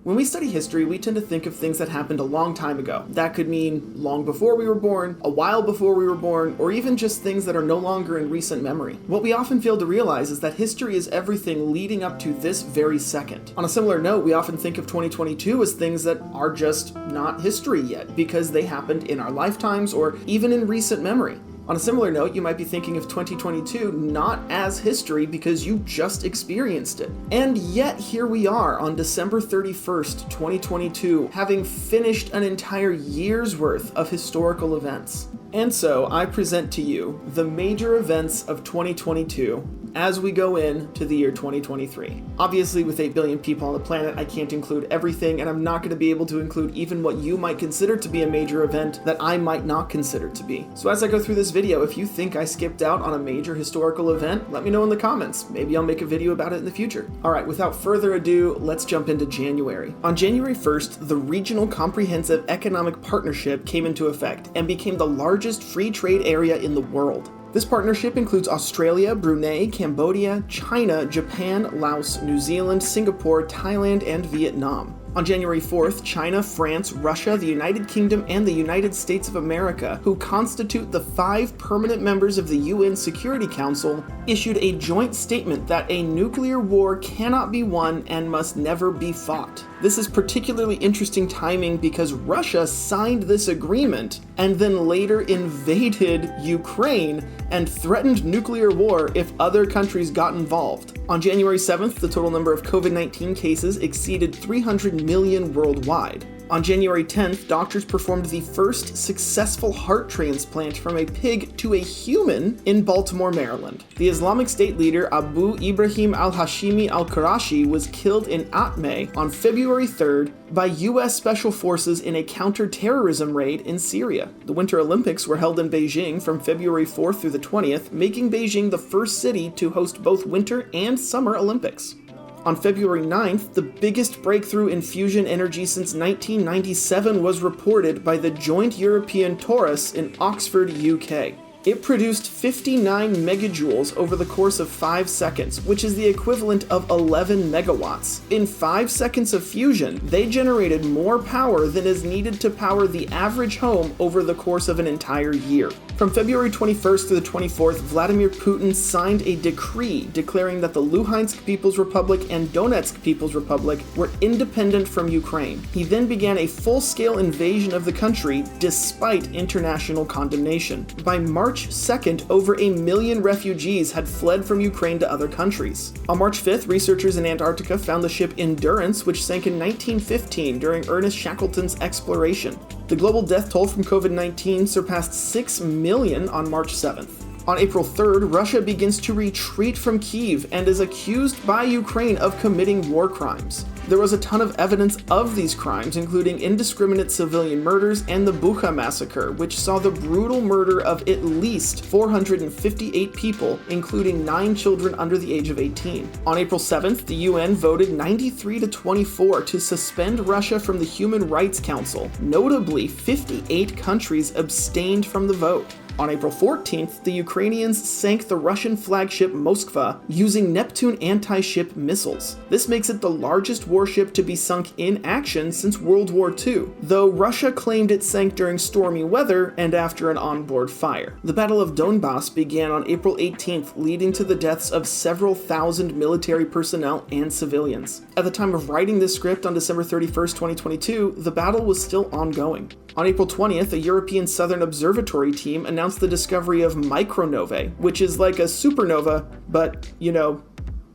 When we study history, we tend to think of things that happened a long time ago. That could mean long before we were born, a while before we were born, or even just things that are no longer in recent memory. What we often fail to realize is that history is everything leading up to this very second. On a similar note, we often think of 2022 as things that are just not history yet because they happened in our lifetimes or even in recent memory. On a similar note, you might be thinking of 2022 not as history because you just experienced it. And yet here we are on December 31st, 2022, having finished an entire year's worth of historical events. And so I present to you the major events of 2022 as we go into the year 2023. Obviously, with 8 billion people on the planet, I can't include everything, and I'm not going to be able to include even what you might consider to be a major event that I might not consider to be. So as I go through this video, if you think I skipped out on a major historical event, let me know in the comments. Maybe I'll make a video about it in the future. All right, without further ado, let's jump into January. On January 1st, the Regional Comprehensive Economic Partnership came into effect and became the largest free trade area in the world. This partnership includes Australia, Brunei, Cambodia, China, Japan, Laos, New Zealand, Singapore, Thailand, and Vietnam. On January 4th, China, France, Russia, the United Kingdom, and the United States of America, who constitute the 5 permanent members of the UN Security Council, issued a joint statement that a nuclear war cannot be won and must never be fought. This is particularly interesting timing because Russia signed this agreement and then later invaded Ukraine and threatened nuclear war if other countries got involved. On January 7th, the total number of COVID-19 cases exceeded 300 million worldwide. On January 10th, doctors performed the first successful heart transplant from a pig to a human in Baltimore, Maryland. The Islamic State leader Abu Ibrahim al-Hashimi al-Qurashi was killed in Atmeh on February 3rd by U.S. Special Forces in a counter-terrorism raid in Syria. The Winter Olympics were held in Beijing from February 4th through the 20th, making Beijing the first city to host both Winter and Summer Olympics. On February 9th, the biggest breakthrough in fusion energy since 1997 was reported by the Joint European Torus in Oxford, UK. It produced 59 megajoules over the course of 5 seconds, which is the equivalent of 11 megawatts. In 5 seconds of fusion, they generated more power than is needed to power the average home over the course of an entire year. From February 21st to the 24th, Vladimir Putin signed a decree declaring that the Luhansk People's Republic and Donetsk People's Republic were independent from Ukraine. He then began a full-scale invasion of the country despite international condemnation. By March 2nd, over 1 million refugees had fled from Ukraine to other countries. On March 5th, researchers in Antarctica found the ship Endurance, which sank in 1915 during Ernest Shackleton's exploration. The global death toll from COVID-19 surpassed 6 million on March 7th. On April 3rd, Russia begins to retreat from Kyiv and is accused by Ukraine of committing war crimes. There was a ton of evidence of these crimes, including indiscriminate civilian murders and the Bucha massacre, which saw the brutal murder of at least 458 people, including 9 children under the age of 18. On April 7th, the UN voted 93-24 to suspend Russia from the Human Rights Council. Notably, 58 countries abstained from the vote. On April 14th, the Ukrainians sank the Russian flagship Moskva using Neptune anti-ship missiles. This makes it the largest warship to be sunk in action since World War II, though Russia claimed it sank during stormy weather and after an onboard fire. The Battle of Donbass began on April 18th, leading to the deaths of several thousand military personnel and civilians. At the time of writing this script on December 31st, 2022, the battle was still ongoing. On April 20th, a European Southern Observatory team announced the discovery of micronovae, which is like a supernova, but,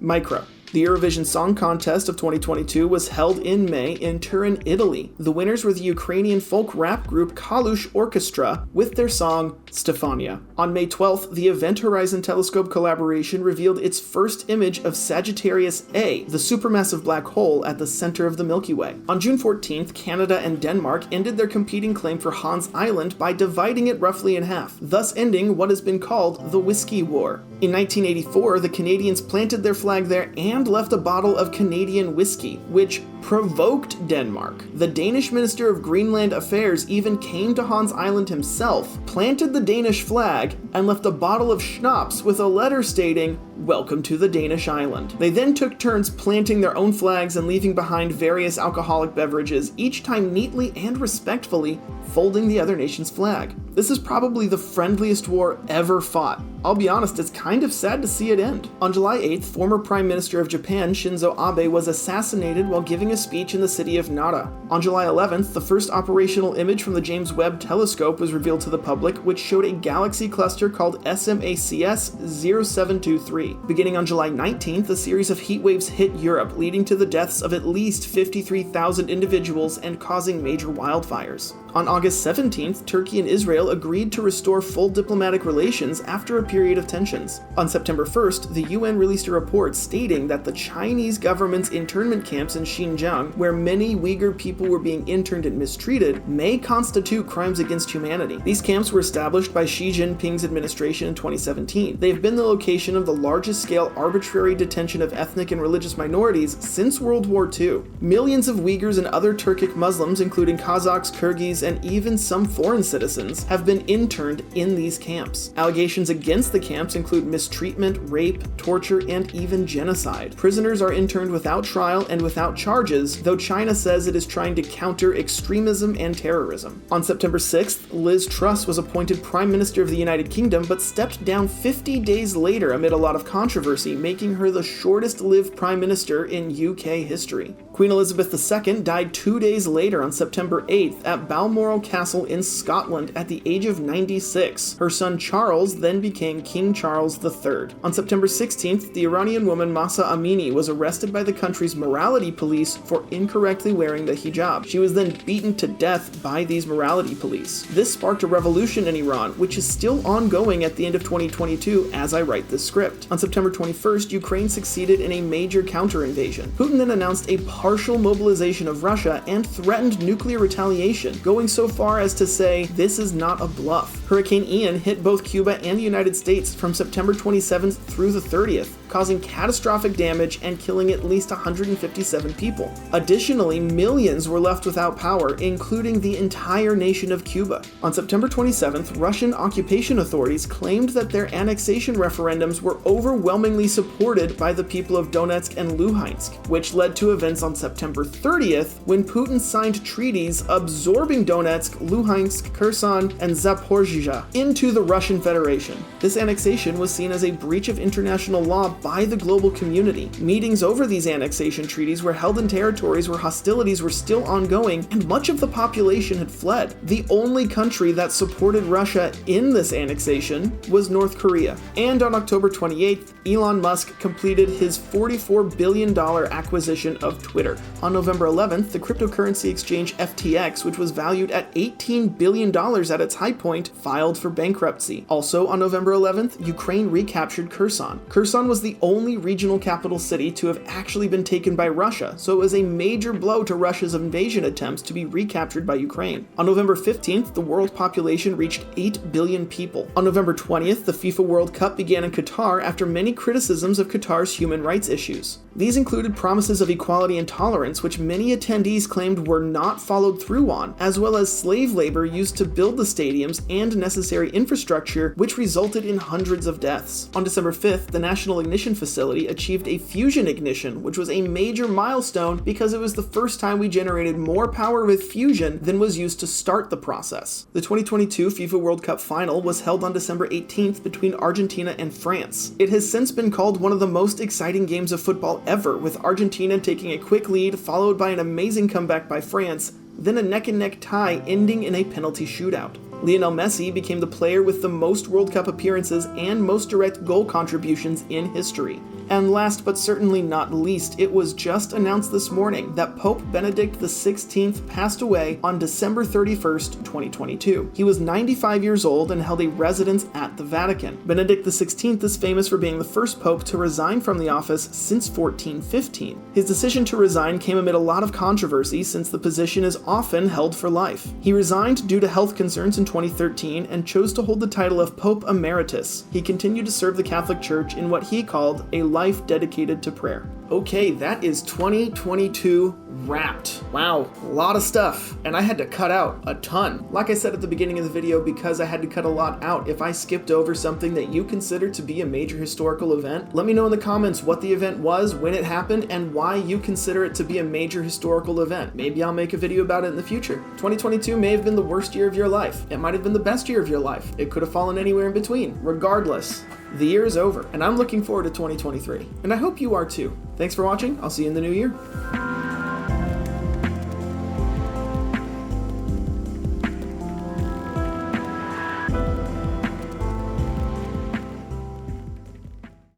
micro. The Eurovision Song Contest of 2022 was held in May in Turin, Italy. The winners were the Ukrainian folk rap group Kalush Orchestra with their song Stefania. On May 12th, the Event Horizon Telescope collaboration revealed its first image of Sagittarius A, the supermassive black hole at the center of the Milky Way. On June 14th, Canada and Denmark ended their competing claim for Hans Island by dividing it roughly in half, thus ending what has been called the Whiskey War. In 1984, the Canadians planted their flag there and left a bottle of Canadian whiskey, which provoked Denmark. The Danish Minister of Greenland Affairs even came to Hans Island himself, planted the Danish flag, and left a bottle of schnapps with a letter stating, welcome to the Danish island. They then took turns planting their own flags and leaving behind various alcoholic beverages, each time neatly and respectfully folding the other nation's flag. This is probably the friendliest war ever fought. I'll be honest, it's kind of sad to see it end. On July 8th, former Prime Minister of Japan Shinzo Abe was assassinated while giving a speech in the city of Nara. On July 11th, the first operational image from the James Webb Telescope was revealed to the public, which showed a galaxy cluster called SMACS 0723. Beginning on July 19th, a series of heat waves hit Europe, leading to the deaths of at least 53,000 individuals and causing major wildfires. On August 17th, Turkey and Israel agreed to restore full diplomatic relations after a period of tensions. On September 1st, the UN released a report stating that the Chinese government's internment camps in Xinjiang, where many Uyghur people were being interned and mistreated, may constitute crimes against humanity. These camps were established by Xi Jinping's administration in 2017. They have been the location of the largest-scale arbitrary detention of ethnic and religious minorities since World War II. Millions of Uyghurs and other Turkic Muslims, including Kazakhs, Kyrgyz, and even some foreign citizens, have been interned in these camps. Allegations against the camps include mistreatment, rape, torture, and even genocide. Prisoners are interned without trial and without charges, though China says it is trying to counter extremism and terrorism. On September 6th, Liz Truss was appointed Prime Minister of the United Kingdom, but stepped down 50 days later amid a lot of controversy, making her the shortest-lived Prime Minister in UK history. Queen Elizabeth II died 2 days later on September 8th at Balmoral Castle in Scotland at the age of 96. Her son Charles then became King Charles III. On September 16th, the Iranian woman Mahsa Amini was arrested by the country's morality police for incorrectly wearing the hijab. She was then beaten to death by these morality police. This sparked a revolution in Iran, which is still ongoing at the end of 2022 as I write this script. On September 21st, Ukraine succeeded in a major counter-invasion. Putin then announced a partial mobilization of Russia and threatened nuclear retaliation, going so far as to say this is not a bluff. Hurricane Ian hit both Cuba and the United States from September 27th through the 30th, causing catastrophic damage and killing at least 157 people. Additionally, millions were left without power, including the entire nation of Cuba. On September 27th, Russian occupation authorities claimed that their annexation referendums were overwhelmingly supported by the people of Donetsk and Luhansk, which led to events on September 30th when Putin signed treaties absorbing Donetsk, Luhansk, Kherson, and Zaporizhzhia into the Russian Federation. This annexation was seen as a breach of international law by the global community. Meetings over these annexation treaties were held in territories where hostilities were still ongoing and much of the population had fled. The only country that supported Russia in this annexation was North Korea. And on October 28th, Elon Musk completed his $44 billion acquisition of Twitter. On November 11th, the cryptocurrency exchange FTX, which was valued at $18 billion at its high point, filed for bankruptcy. Also on November 11th, Ukraine recaptured Kherson. Kherson was the only regional capital city to have actually been taken by Russia, so it was a major blow to Russia's invasion attempts to be recaptured by Ukraine. On November 15th, the world population reached 8 billion people. On November 20th, the FIFA World Cup began in Qatar after many criticisms of Qatar's human rights issues. These included promises of equality and tolerance, which many attendees claimed were not followed through on, as well as slave labor used to build the stadiums and necessary infrastructure, which resulted in hundreds of deaths. On December 5th, the National Ignition Facility achieved a fusion ignition, which was a major milestone because it was the first time we generated more power with fusion than was used to start the process. The 2022 FIFA World Cup final was held on December 18th between Argentina and France. It has since been called one of the most exciting games of football ever, with Argentina taking a quick lead, followed by an amazing comeback by France, then a neck-and-neck tie ending in a penalty shootout. Lionel Messi became the player with the most World Cup appearances and most direct goal contributions in history. And last but certainly not least, it was just announced this morning that Pope Benedict XVI passed away on December 31st, 2022. He was 95 years old and held a residence at the Vatican. Benedict XVI is famous for being the first pope to resign from the office since 1415. His decision to resign came amid a lot of controversy since the position is often held for life. He resigned due to health concerns in 2013 and chose to hold the title of Pope Emeritus. He continued to serve the Catholic Church in what he called a life dedicated to prayer. Okay, that is 2022 wrapped. Wow, a lot of stuff. And I had to cut out a ton. Like I said at the beginning of the video, because I had to cut a lot out, if I skipped over something that you consider to be a major historical event, let me know in the comments what the event was, when it happened, and why you consider it to be a major historical event. Maybe I'll make a video about it in the future. 2022 may have been the worst year of your life. It might have been the best year of your life. It could have fallen anywhere in between. Regardless, the year is over, and I'm looking forward to 2023. And I hope you are too. Thanks for watching. I'll see you in the new year.